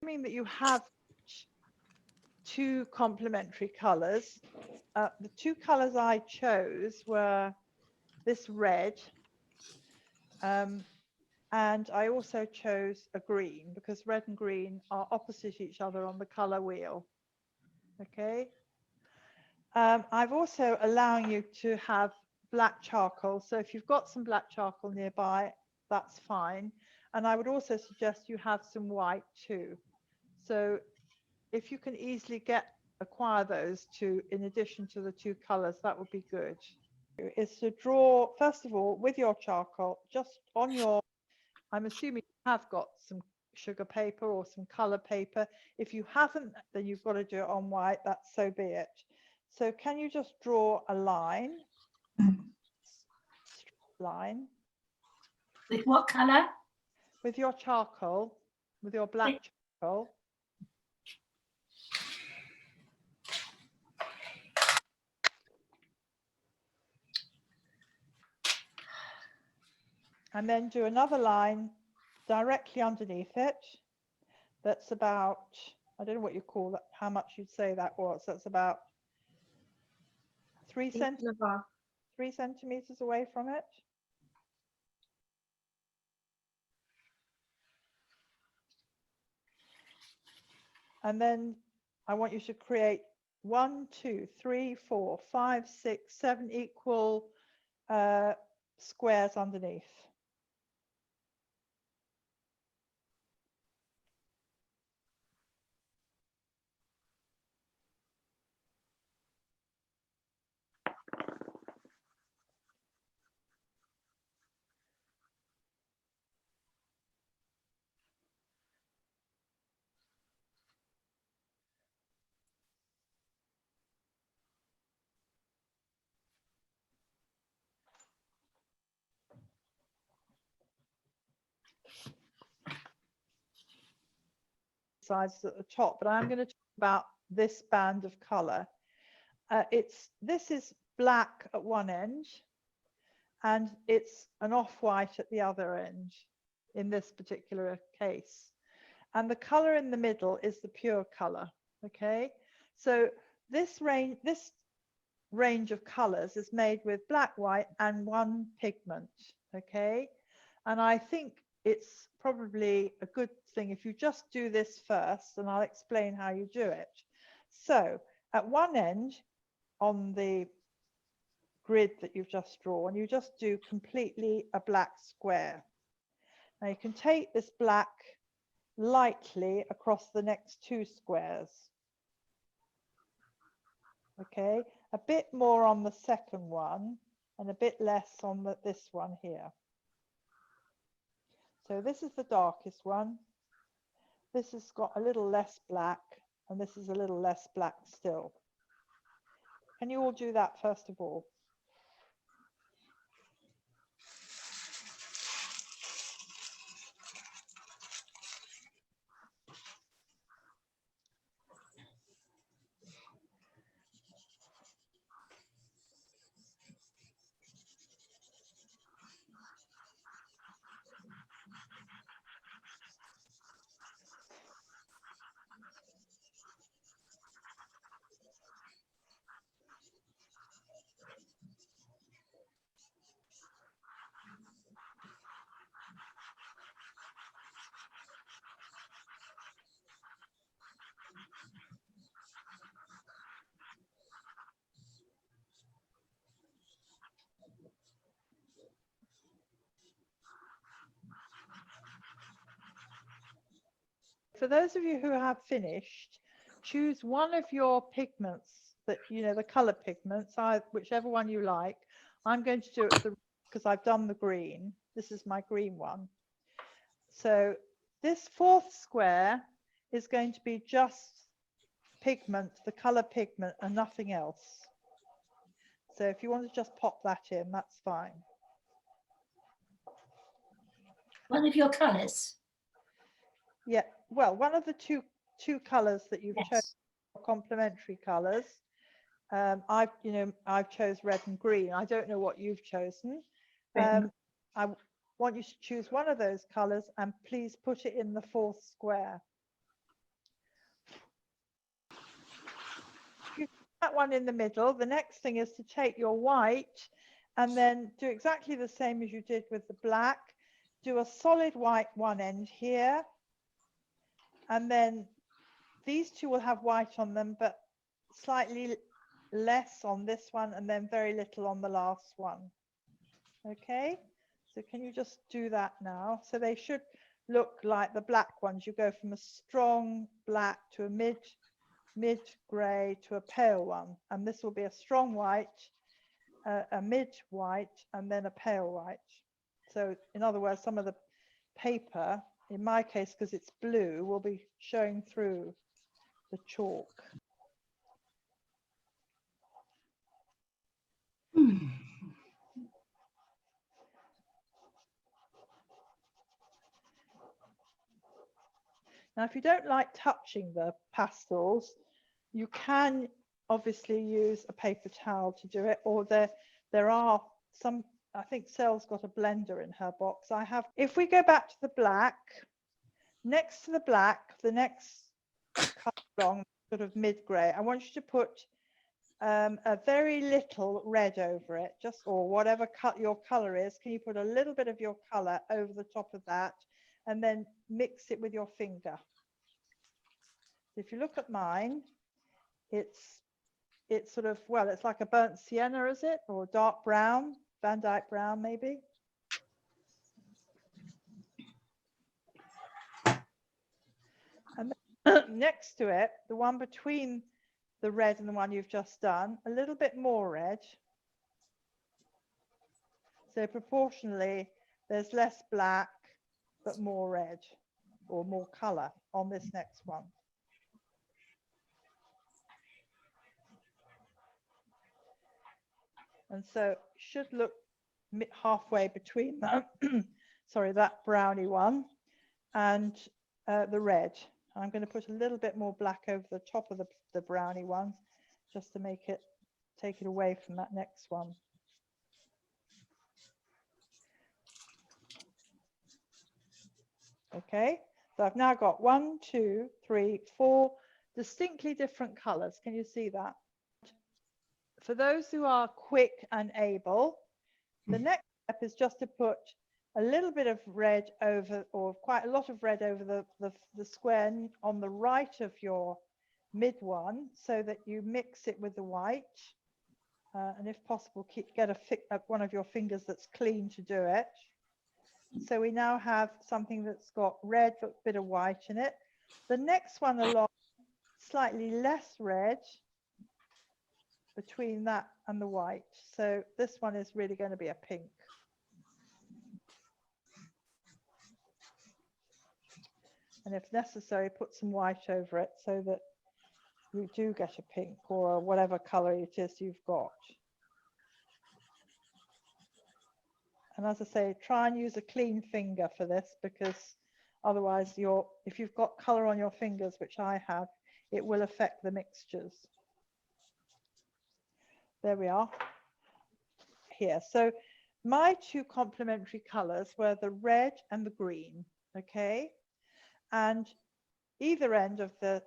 assuming that you have two complementary colors. The two colors I chose were this red, and I also chose a green because red and green are opposite each other on the color wheel. Okay. I've also allowing you to have black charcoal. So if you've got some black charcoal nearby, that's fine. And I would also suggest you have some white too. So if you can easily acquire those two in addition to the two colors, that would be good. Is to draw, first of all, with your charcoal, just on your, I'm assuming you have got some sugar paper or some color paper. If you haven't, then you've got to do it on white. That's so be it. So can you just draw a line? Line. With what color? With your charcoal, with your black charcoal. And then do another line directly underneath it. That's about, I don't know what you call that, how much you'd say that was. That's about 3 centimeters away from it. And then I want you to create 1, 2, 3, 4, 5, 6, 7 equal squares underneath. Sizes at the top, but I'm going to talk about this band of color. This is black at one end and it's an off-white at the other end in this particular case, and the color in the middle is the pure color. Okay, so this range of colors is made with black, white and one pigment. Okay, and I think it's probably a good thing if you just do this first, and I'll explain how you do it. So at one end on the grid that you've just drawn, you just do completely a black square. Now you can take this black lightly across the next two squares. Okay, a bit more on the second one and a bit less on this one here. So this is the darkest one. This has got a little less black, and this is a little less black still. Can you all do that first of all? For those of you who have finished, choose one of your pigments that, you know, the color pigments, whichever one you like. I'm going to do it because I've done the green. This is my green one. So this fourth square is going to be just pigment, the color pigment, and nothing else. So if you want to just pop that in, that's fine. One of your colors? Yeah, well, one of the two colors that you've chosen, complementary colors. I've chose red and green. I don't know what you've chosen. I want you to choose one of those colors and please put it in the fourth square. that one in the middle. The next thing is to take your white and then do exactly the same as you did with the black. Do a solid white one end here. And then these two will have white on them, but slightly less on this one and then very little on the last one. Okay, so can you just do that now? So they should look like the black ones. You go from a strong black to a mid gray to a pale one, and this will be a strong white, a mid white, and then a pale white. So in other words, some of the paper, in my case because it's blue, will be showing through the chalk. Now, if you don't like touching the pastels, you can obviously use a paper towel to do it, or there are some, I think Sel's got a blender in her box. I have, if we go back to the black, next to the black, the next color along, sort of mid-gray, I want you to put a very little red over it, just, or whatever your color is. Can you put a little bit of your color over the top of that and then mix it with your finger? If you look at mine, it's sort of, well, it's like a burnt sienna, is it? Or dark brown, Van Dyke brown maybe. And then next to it, the one between the red and the one you've just done, a little bit more red. So proportionally, there's less black, but more red or more color on this next one. And so should look halfway between that, sorry, that brownie one and the red. I'm going to put a little bit more black over the top of the brownie one, just to make it, take it away from that next one. Okay, so I've now got 1, 2, 3, 4 distinctly different colors. Can you see that? For those who are quick and able, the next step is just to put a little bit of red over, or quite a lot of red over the square on the right of your mid one, so that you mix it with the white. And if possible, get one of your fingers that's clean to do it. So we now have something that's got red but a bit of white in it. The next one along, slightly less red between that and the white. So this one is really going to be a pink. And if necessary, put some white over it so that you do get a pink or whatever color it is you've got. And as I say, try and use a clean finger for this, because otherwise if you've got color on your fingers, which I have, it will affect the mixtures. There we are. Here. So my two complementary colors were the red and the green. Okay. And either end of the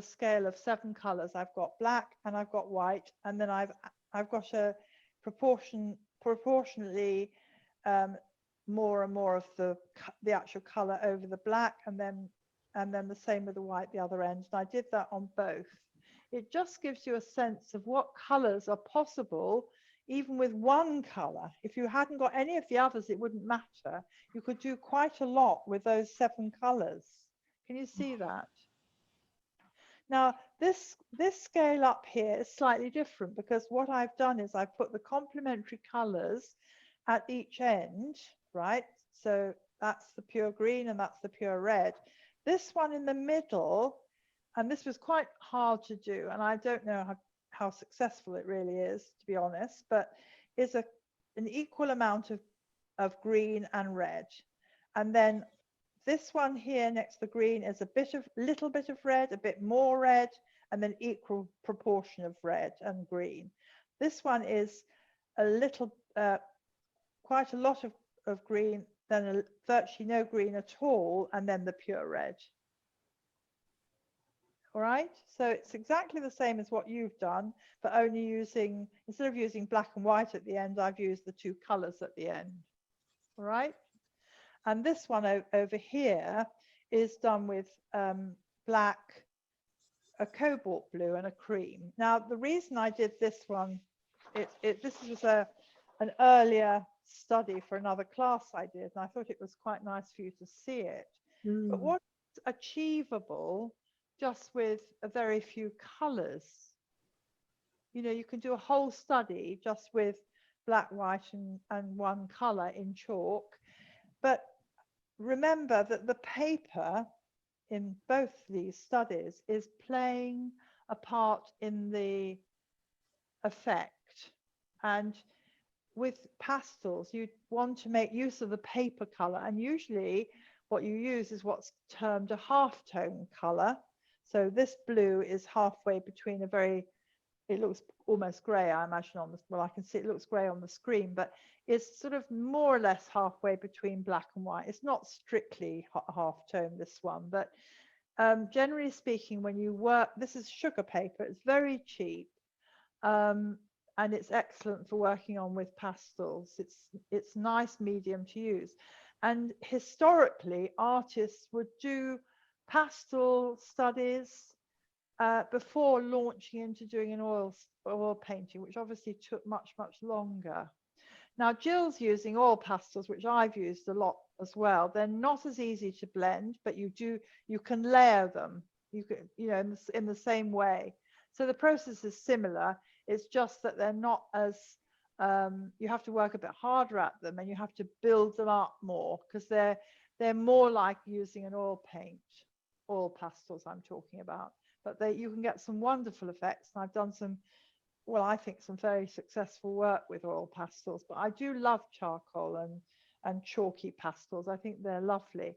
scale of 7 colors, I've got black and I've got white, and then I've got a proportionally more and more of the actual color over the black, and then the same with the white the other end. And I did that on both. It just gives you a sense of what colors are possible even with one color. If you hadn't got any of the others, it wouldn't matter. You could do quite a lot with those 7 colors. Can you see that? Now, this scale up here is slightly different, because what I've done is I've put the complementary colors at each end, right? So that's the pure green and that's the pure red. This one in the middle, and this was quite hard to do, and I don't know how successful it really is, to be honest, but is an equal amount of green and red. And then this one here next to the green is little bit of red, a bit more red, and then equal proportion of red and green. This one is a little, quite a lot of green, then virtually no green at all, and then the pure red. All right, so it's exactly the same as what you've done, but only using, instead of using black and white at the end, I've used the two colors at the end. All right, and this one over here is done with black, a cobalt blue and a cream. Now, the reason I did this one, this was an earlier study for another class I did, and I thought it was quite nice for you to see it. But what's achievable just with a very few colors? You know, you can do a whole study just with black, white, and one color in chalk. But remember that the paper in both these studies is playing a part in the effect. And with pastels, you want to make use of the paper color, and usually what you use is what's termed a half-tone color. So this blue is halfway between a very, it looks almost gray, I imagine, on this, well, I can see it looks gray on the screen, but it's sort of more or less halfway between black and white. It's not strictly half-tone, this one, but generally speaking, when you work, this is sugar paper, it's very cheap. And it's excellent for working on with pastels. It's nice medium to use. And historically, artists would do pastel studies before launching into doing an oil painting, which obviously took much, much longer. Now, Jill's using oil pastels, which I've used a lot as well. They're not as easy to blend, but you can layer them, in the same way. So the process is similar. It's just that they're not as, you have to work a bit harder at them, and you have to build them up more, because they're more like using an oil paint, oil pastels I'm talking about. But you can get some wonderful effects. And I've done some, well, I think some very successful work with oil pastels. But I do love charcoal and chalky pastels. I think they're lovely.